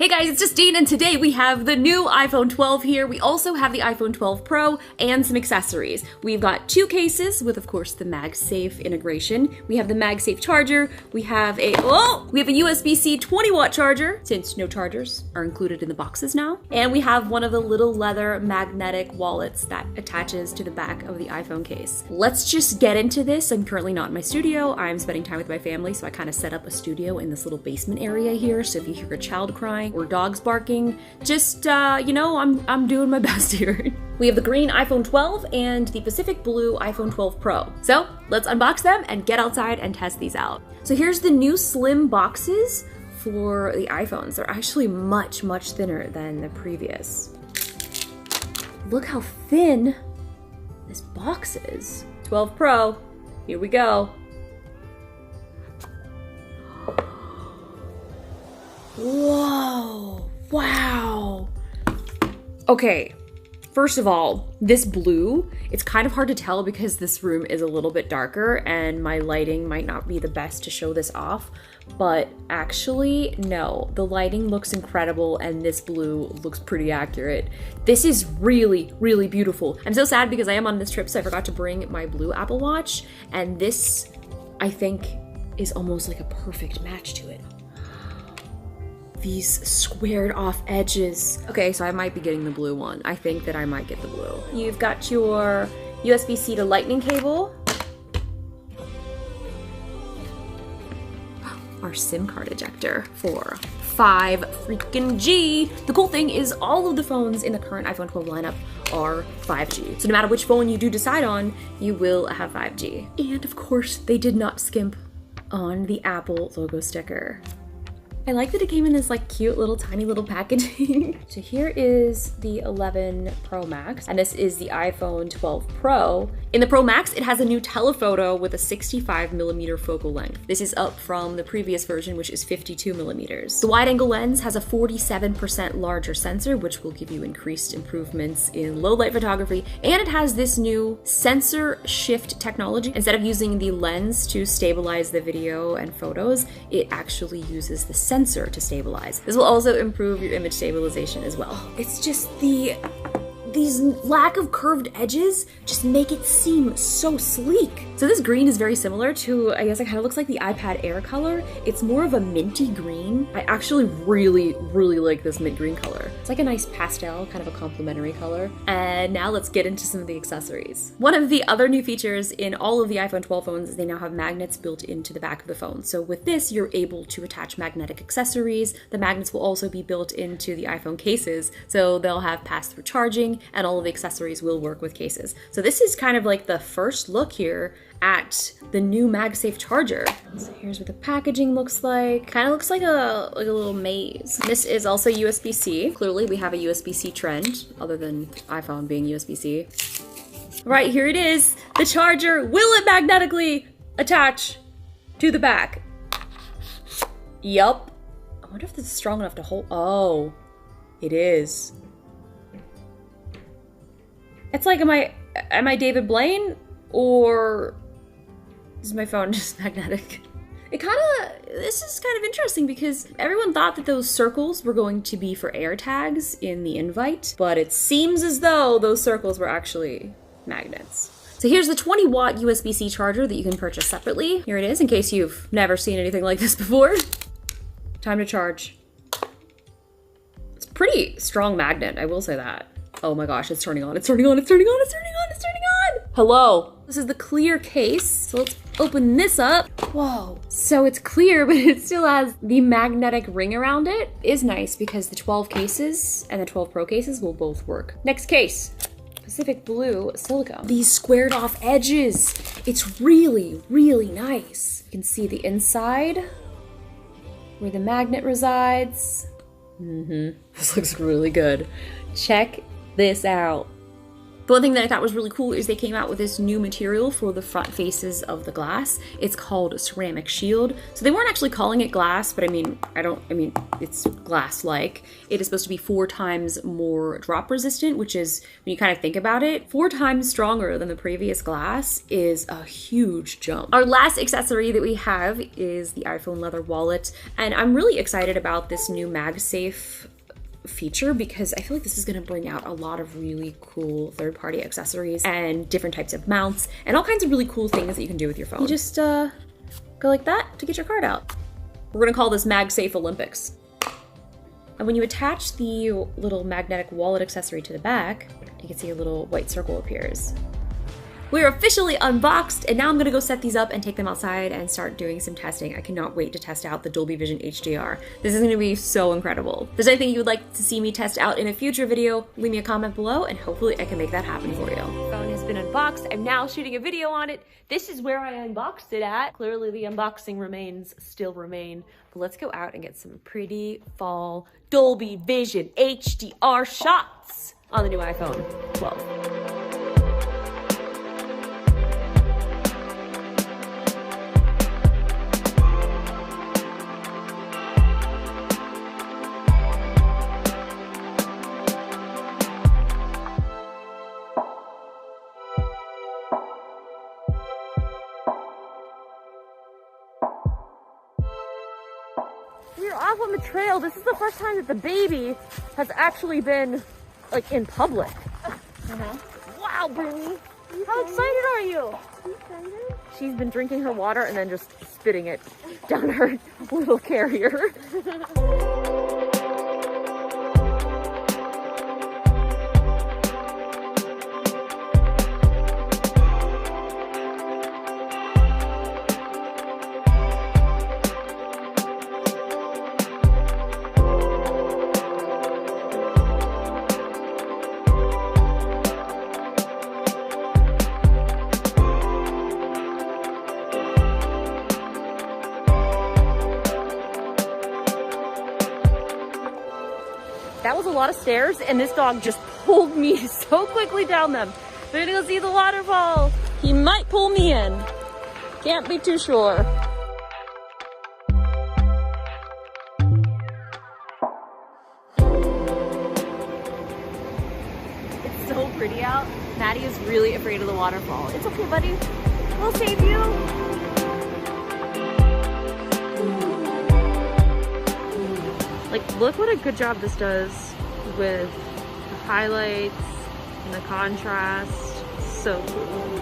Hey guys, it's just Dean, and today we have the new iPhone 12 here. We also have the iPhone 12 Pro and some accessories. We've got two cases with, of course, the MagSafe integration. We have the MagSafe charger. We have a USB-C 20-watt charger, since no chargers are included in the boxes now. And we have one of the little leather magnetic wallets that attaches to the back of the iPhone case. Let's just get into this. I'm currently not in my studio. I'm spending time with my family, so I kind of set up a studio in this little basement area here. So if you hear a child crying or dogs barking, just, I'm doing my best here. We have the green iPhone 12 and the Pacific Blue iPhone 12 Pro. So let's unbox them and get outside and test these out. So here's the new slim boxes for the iPhones. They're actually much, much thinner than the previous. Look how thin this box is. 12 Pro, here we go. Whoa, wow. Okay, first of all, this blue, it's kind of hard to tell because this room is a little bit darker and my lighting might not be the best to show this off, but actually, no, the lighting looks incredible and this blue looks pretty accurate. This is really, really beautiful. I'm so sad because I am on this trip, so I forgot to bring my blue Apple Watch, and this, I think, is almost like a perfect match to it. These squared off edges. Okay, so I might be getting the blue one. I think that I might get the blue. You've got your USB-C to lightning cable. Our SIM card ejector for 5 freaking G. The cool thing is all of the phones in the current iPhone 12 lineup are 5G. So no matter which phone you do decide on, you will have 5G. And of course, they did not skimp on the Apple logo sticker. I like that it came in this like cute little tiny little packaging. So here is the 11 Pro Max, and this is the iPhone 12 Pro. In the Pro Max, it has a new telephoto with a 65mm focal length. This is up from the previous version, which is 52mm. The wide angle lens has a 47% larger sensor, which will give you increased improvements in low light photography. And it has this new sensor shift technology. Instead of using the lens to stabilize the video and photos, it actually uses the sensor to stabilize. This will also improve your image stabilization as well. It's just these lack of curved edges just make it seem so sleek. So this green is very similar to, I guess it kind of looks like the iPad Air color. It's more of a minty green. I actually really, really like this mint green color. It's like a nice pastel, kind of a complementary color. And now let's get into some of the accessories. One of the other new features in all of the iPhone 12 phones is they now have magnets built into the back of the phone. So with this, you're able to attach magnetic accessories. The magnets will also be built into the iPhone cases, so they'll have pass-through charging, and all of the accessories will work with cases. So this is kind of like the first look here at the new MagSafe charger. So here's what the packaging looks like. Kind of looks like a little maze. This is also USB-C. Clearly we have a USB-C trend, other than iPhone being USB-C. Right, here it is. The charger. Will it magnetically attach to the back? Yup. I wonder if this is strong enough to hold. Oh, it is. It's like, am I David Blaine, or is my phone just magnetic? This is kind of interesting because everyone thought that those circles were going to be for AirTags in the invite, but it seems as though those circles were actually magnets. So here's the 20-watt USB-C charger that you can purchase separately. Here it is, in case you've never seen anything like this before. Time to charge. It's a pretty strong magnet, I will say that. Oh my gosh, it's turning on, it's turning on, it's turning on, it's turning on, it's turning on! Hello. This is the clear case, so let's open this up. Whoa. So it's clear, but it still has the magnetic ring around it. It is nice because the 12 cases and the 12 Pro cases will both work. Next case, Pacific Blue silicone. These squared off edges. It's really, really nice. You can see the inside where the magnet resides. This looks really good. Check this out. The one thing that I thought was really cool is they came out with this new material for the front faces of the glass. It's called ceramic shield. So they weren't actually calling it glass, but I mean, it's glass-like. It is supposed to be 4 times more drop resistant, which is, when you kind of think about it, 4 times stronger than the previous glass is a huge jump. Our last accessory that we have is the iPhone leather wallet, and I'm really excited about this new MagSafe feature because I feel like this is going to bring out a lot of really cool third-party accessories and different types of mounts and all kinds of really cool things that you can do with your phone. You just go like that to get your card out. We're going to call this MagSafe Olympics. And when you attach the little magnetic wallet accessory to the back, you can see a little white circle appears. We're officially unboxed, and now I'm gonna go set these up and take them outside and start doing some testing. I cannot wait to test out the Dolby Vision HDR. This is gonna be so incredible. If there's anything you would like to see me test out in a future video, leave me a comment below, and hopefully I can make that happen for you. The phone has been unboxed. I'm now shooting a video on it. This is where I unboxed it at. Clearly the unboxing still remain. But let's go out and get some pretty fall Dolby Vision HDR shots on the new iPhone 12. We're off on the trail. This is the first time that the baby has actually been like in public. Wow, Brittany. How excited are you? Excited? She's been drinking her water and then just spitting it down her little carrier. That was a lot of stairs, and this dog just pulled me so quickly down them. We're gonna go see the waterfall. He might pull me in. Can't be too sure. It's so pretty out. Maddie is really afraid of the waterfall. It's okay, buddy. We'll save you. Like, look what a good job this does with the highlights and the contrast. So cool.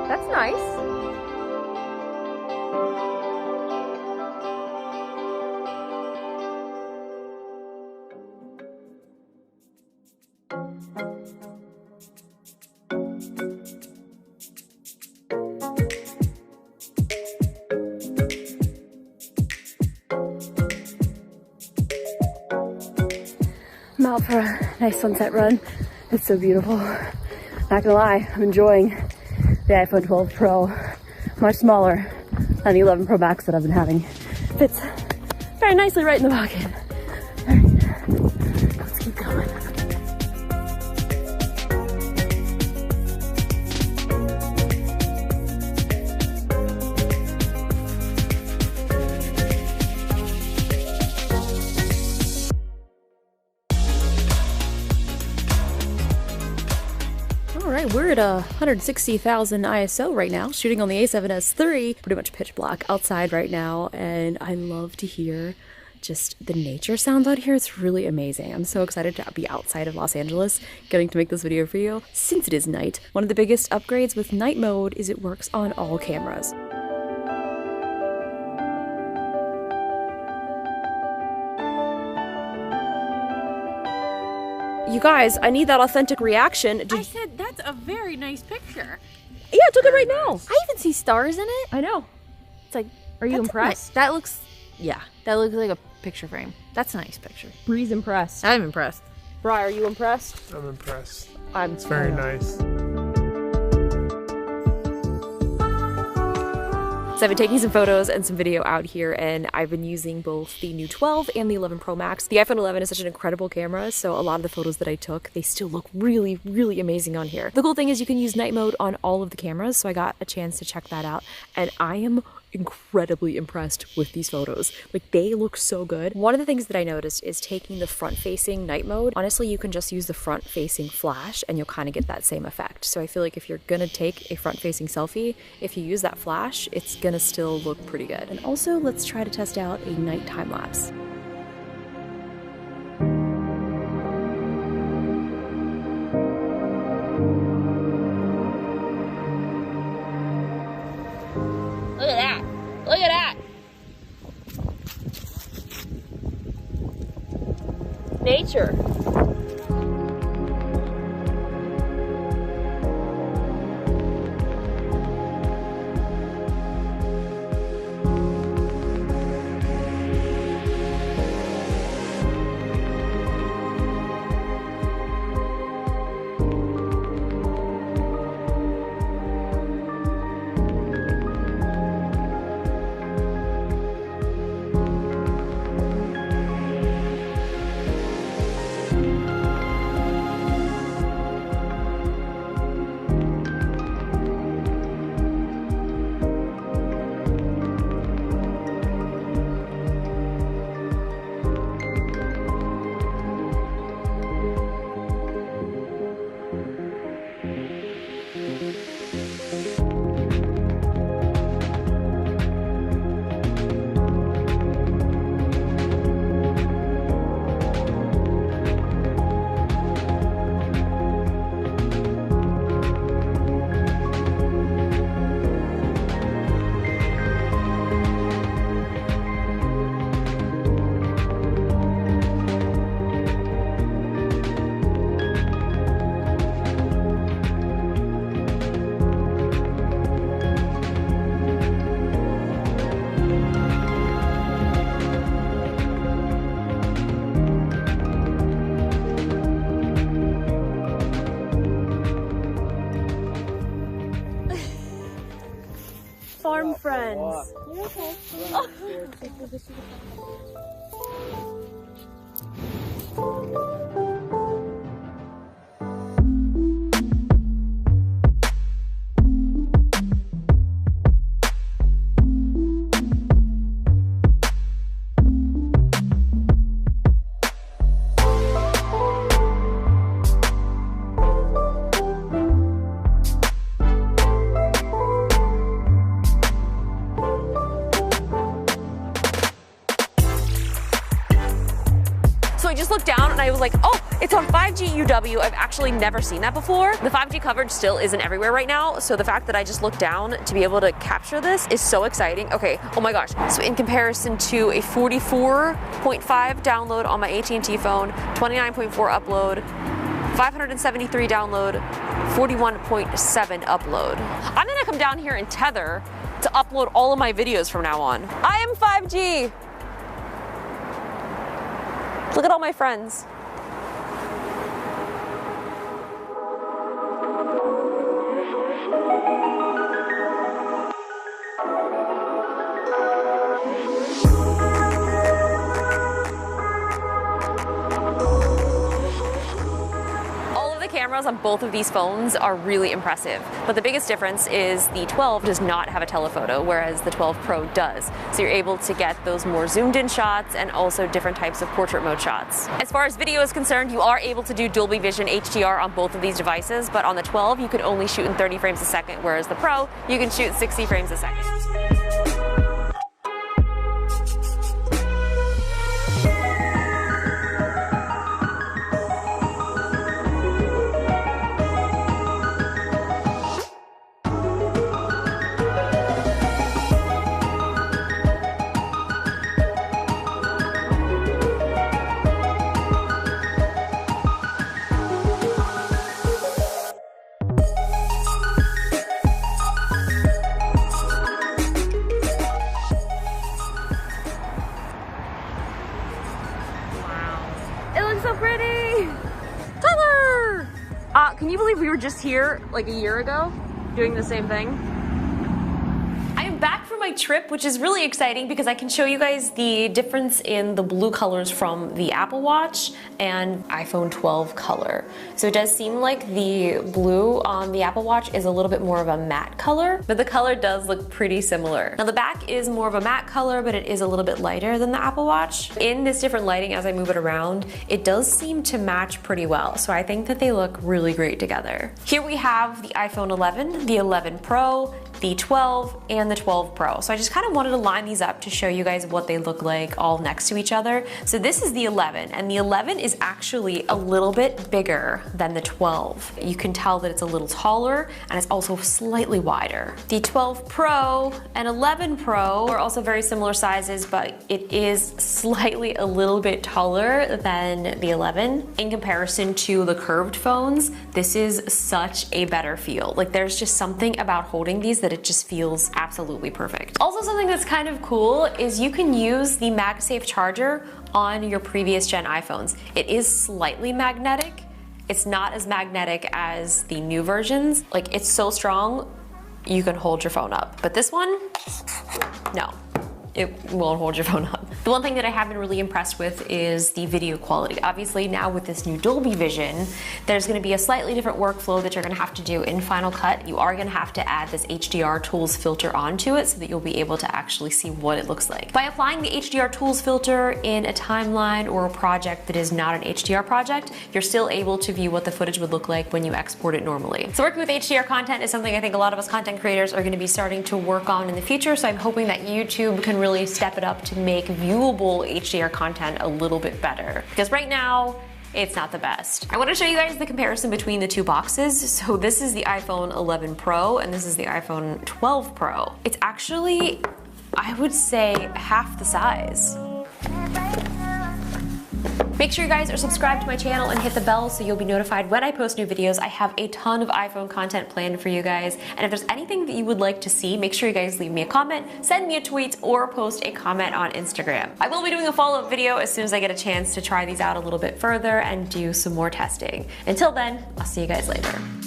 That's nice. I'm out for a nice sunset run. It's so beautiful. Not gonna lie, I'm enjoying the iPhone 12 Pro. Much smaller than the 11 Pro Max that I've been having. Fits very nicely right in the pocket. All right, let's keep going. Alright, we're at 160,000 ISO right now, shooting on the A7S III. Pretty much pitch black outside right now, and I love to hear just the nature sounds out here. It's really amazing. I'm so excited to be outside of Los Angeles, getting to make this video for you. Since it is night, one of the biggest upgrades with night mode is it works on all cameras. You guys, I need that authentic reaction. I said that's a very nice picture. Yeah, I took it right now. I even see stars in it. I know. It's like, are you impressed? That looks Yeah, that looks like a picture frame. That's a nice picture. Bree's impressed. I'm impressed. Bri, are you impressed? I'm impressed. It's very nice. So I've been taking some photos and some video out here, and I've been using both the new 12 and the 11 Pro Max. The iPhone 11 is such an incredible camera, so a lot of the photos that I took, they still look really, really amazing on here. The cool thing is you can use night mode on all of the cameras, so I got a chance to check that out, and I am incredibly impressed with these photos. Like, they look so good. One of the things that I noticed is taking the front-facing night mode. Honestly, you can just use the front-facing flash and you'll kind of get that same effect. So I feel like if you're gonna take a front-facing selfie, if you use that flash, it's gonna still look pretty good. And also, let's try to test out a night time lapse. Look at that. Look at that. Nature. Farm friends. You're okay. So I just looked down and I was like, oh, it's on 5G UW. I've actually never seen that before. The 5G coverage still isn't everywhere right now, so the fact that I just looked down to be able to capture this is so exciting. Okay, oh my gosh. So in comparison to a 44.5 download on my AT&T phone, 29.4 upload, 573 download, 41.7 upload. I'm gonna come down here and tether to upload all of my videos from now on. I am 5G. Look at all my friends. Cameras on both of these phones are really impressive, but the biggest difference is the 12 does not have a telephoto, whereas the 12 Pro does. So you're able to get those more zoomed in shots and also different types of portrait mode shots. As far as video is concerned, you are able to do Dolby Vision HDR on both of these devices, but on the 12 you can only shoot in 30 frames a second, whereas the Pro you can shoot 60 frames a second. can you believe we were just here like a year ago doing the same thing? I'm back from my trip, which is really exciting because I can show you guys the difference in the blue colors from the Apple Watch and iPhone 12 color. So it does seem like the blue on the Apple Watch is a little bit more of a matte color, but the color does look pretty similar. Now the back is more of a matte color, but it is a little bit lighter than the Apple Watch. In this different lighting as I move it around, it does seem to match pretty well. So I think that they look really great together. Here we have the iPhone 11, the 11 Pro, the 12, and the 12 Pro. So I just kind of wanted to line these up to show you guys what they look like all next to each other. So this is the 11, and the 11 is actually a little bit bigger than the 12. You can tell that it's a little taller, and it's also slightly wider. The 12 Pro and 11 Pro are also very similar sizes, but it is slightly a little bit taller than the 11. In comparison to the curved phones, this is such a better feel. Like there's just something about holding these that it just feels absolutely perfect. Also, something that's kind of cool is you can use the MagSafe charger on your previous gen iPhones. It is slightly magnetic. It's not as magnetic as the new versions. Like it's so strong, you can hold your phone up. But this one, no. It won't hold your phone up. The one thing that I have been really impressed with is the video quality. Obviously now with this new Dolby Vision, there's gonna be a slightly different workflow that you're gonna have to do in Final Cut. You are gonna have to add this HDR Tools filter onto it so that you'll be able to actually see what it looks like. By applying the HDR Tools filter in a timeline or a project that is not an HDR project, you're still able to view what the footage would look like when you export it normally. So working with HDR content is something I think a lot of us content creators are gonna be starting to work on in the future, so I'm hoping that YouTube can really step it up to make viewable HDR content a little bit better. Because right now, it's not the best. I want to show you guys the comparison between the two boxes. So this is the iPhone 11 Pro and this is the iPhone 12 Pro. It's actually, I would say, half the size. Make sure you guys are subscribed to my channel and hit the bell so you'll be notified when I post new videos. I have a ton of iPhone content planned for you guys. And if there's anything that you would like to see, make sure you guys leave me a comment, send me a tweet, or post a comment on Instagram. I will be doing a follow-up video as soon as I get a chance to try these out a little bit further and do some more testing. Until then, I'll see you guys later.